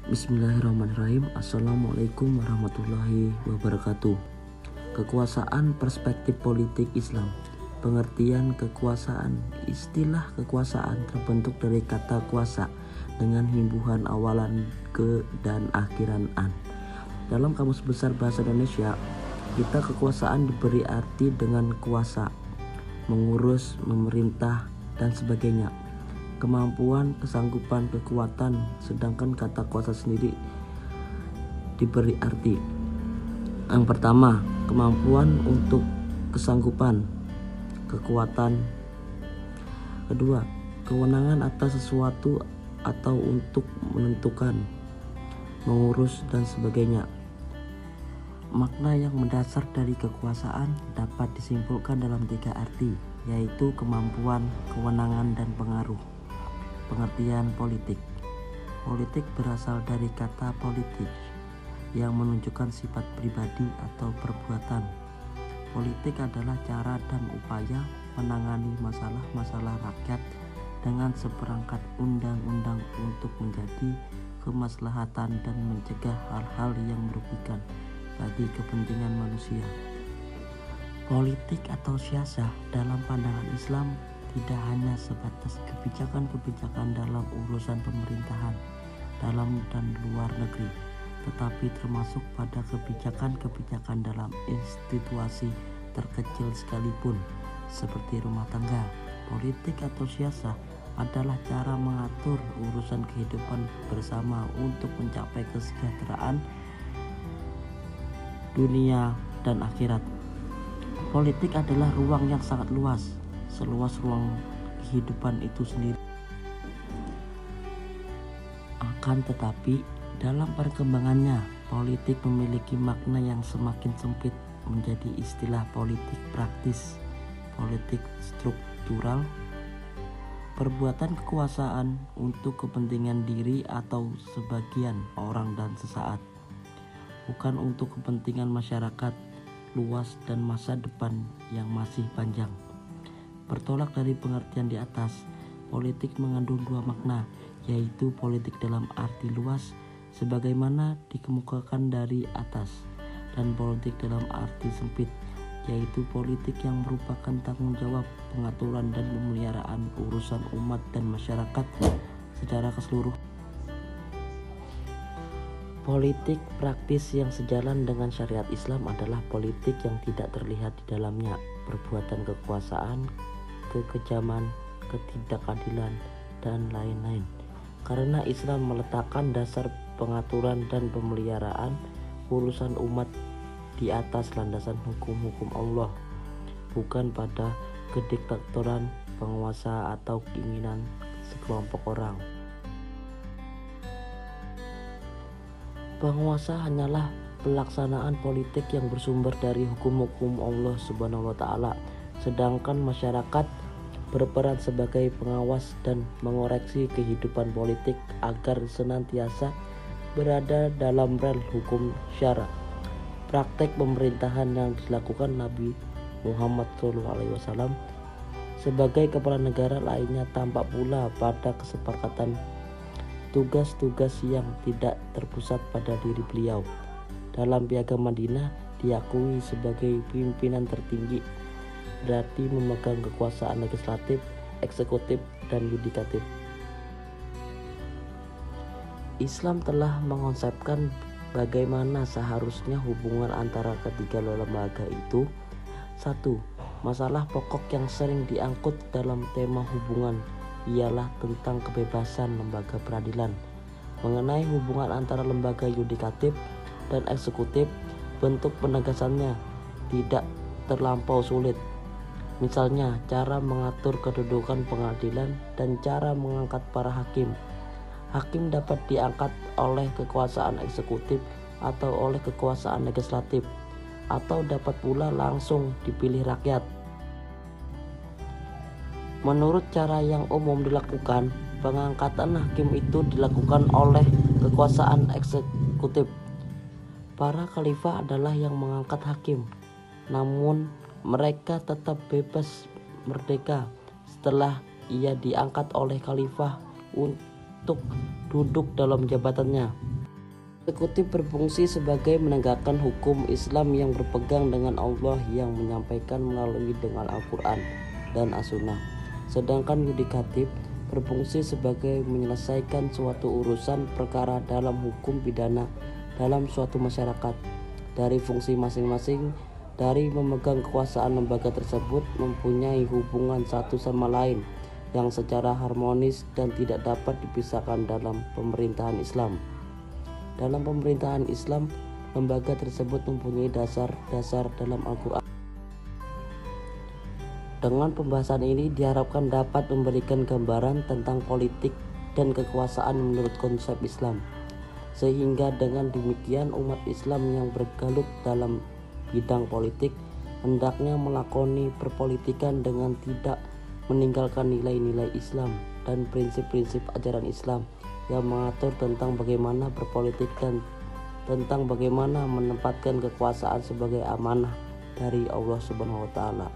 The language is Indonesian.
Bismillahirrahmanirrahim. Assalamualaikum warahmatullahi wabarakatuh. Kekuasaan perspektif politik Islam. Pengertian kekuasaan. Istilah kekuasaan terbentuk dari kata kuasa dengan himbuhan awalan ke dan akhiran an. Dalam Kamus Besar Bahasa Indonesia, kita kekuasaan diberi arti dengan kuasa, mengurus, memerintah, dan sebagainya. Kemampuan, kesanggupan, kekuatan, sedangkan kata kuasa sendiri diberi arti. Yang pertama, kemampuan untuk kesanggupan, kekuatan. Kedua, kewenangan atas sesuatu atau untuk menentukan, mengurus, dan sebagainya. Makna yang mendasar dari kekuasaan dapat disimpulkan dalam 3 arti, yaitu kemampuan, kewenangan, dan pengaruh. Pengertian politik. Politik berasal dari kata politik yang menunjukkan sifat pribadi atau perbuatan. Politik adalah cara dan upaya menangani masalah-masalah rakyat dengan seperangkat undang-undang untuk menjadi kemaslahatan dan mencegah hal-hal yang merugikan bagi kepentingan manusia. Politik atau siasah dalam pandangan Islam tidak hanya sebatas kebijakan-kebijakan dalam urusan pemerintahan dalam dan luar negeri, tetapi termasuk pada kebijakan-kebijakan dalam institusi terkecil sekalipun, seperti rumah tangga. Politik atau siasah adalah cara mengatur urusan kehidupan bersama untuk mencapai kesejahteraan dunia dan akhirat. Politik adalah ruang yang sangat luas, seluas ruang kehidupan itu sendiri. Akan tetapi, dalam perkembangannya, politik memiliki makna yang semakin sempit menjadi istilah politik praktis, politik struktural, perbuatan kekuasaan untuk kepentingan diri atau sebagian orang dan sesaat, bukan untuk kepentingan masyarakat luas dan masa depan yang masih panjang. Bertolak dari pengertian di atas, politik mengandung 2 makna, yaitu politik dalam arti luas sebagaimana dikemukakan dari atas, dan politik dalam arti sempit, yaitu politik yang merupakan tanggung jawab pengaturan dan pemeliharaan urusan umat dan masyarakat secara keseluruhan. Politik praktis yang sejalan dengan syariat Islam adalah politik yang tidak terlihat di dalamnya perbuatan kekuasaan, kekejaman, ketidakadilan, dan lain-lain. Karena Islam meletakkan dasar pengaturan dan pemeliharaan urusan umat di atas landasan hukum-hukum Allah, bukan pada kediktatoran penguasa atau keinginan sekelompok orang. Penguasa hanyalah pelaksanaan politik yang bersumber dari hukum-hukum Allah Subhanahu wa Ta'ala, sedangkan masyarakat berperan sebagai pengawas dan mengoreksi kehidupan politik agar senantiasa berada dalam rel hukum syara. Praktek pemerintahan yang dilakukan Nabi Muhammad SAW sebagai kepala negara lainnya tampak pula pada kesepakatan tugas-tugas yang tidak terpusat pada diri beliau. Dalam Piagam Madinah diakui sebagai pimpinan tertinggi, berarti memegang kekuasaan legislatif, eksekutif, dan yudikatif. Islam telah mengonsepkan bagaimana seharusnya hubungan antara ketiga lembaga itu. 1. Masalah pokok yang sering diangkut dalam tema hubungan ialah tentang kebebasan lembaga peradilan. Mengenai hubungan antara lembaga yudikatif dan eksekutif, bentuk penegasannya tidak terlampau sulit. Misalnya, cara mengatur kedudukan pengadilan dan cara mengangkat para hakim. Hakim dapat diangkat oleh kekuasaan eksekutif atau oleh kekuasaan legislatif, atau dapat pula langsung dipilih rakyat. Menurut cara yang umum dilakukan, pengangkatan hakim itu dilakukan oleh kekuasaan eksekutif. Para khalifah adalah yang mengangkat hakim, namun mereka tetap bebas merdeka setelah ia diangkat oleh khalifah untuk duduk dalam jabatannya. Eksekutif berfungsi sebagai menegakkan hukum Islam yang berpegang dengan Allah yang menyampaikan melalui dengan Al-Quran dan As-Sunnah. Sedangkan yudikatif berfungsi sebagai menyelesaikan suatu urusan perkara dalam hukum pidana dalam suatu masyarakat. Dari fungsi masing-masing dari memegang kekuasaan, lembaga tersebut mempunyai hubungan satu sama lain yang secara harmonis dan tidak dapat dipisahkan dalam pemerintahan Islam. Dalam pemerintahan Islam, lembaga tersebut mempunyai dasar-dasar dalam Al-Quran. Dengan pembahasan ini diharapkan dapat memberikan gambaran tentang politik dan kekuasaan menurut konsep Islam, sehingga dengan demikian umat Islam yang bergelut dalam bidang politik hendaknya melakoni perpolitikan dengan tidak meninggalkan nilai-nilai Islam dan prinsip-prinsip ajaran Islam yang mengatur tentang bagaimana berpolitik dan tentang bagaimana menempatkan kekuasaan sebagai amanah dari Allah Subhanahu wa taala.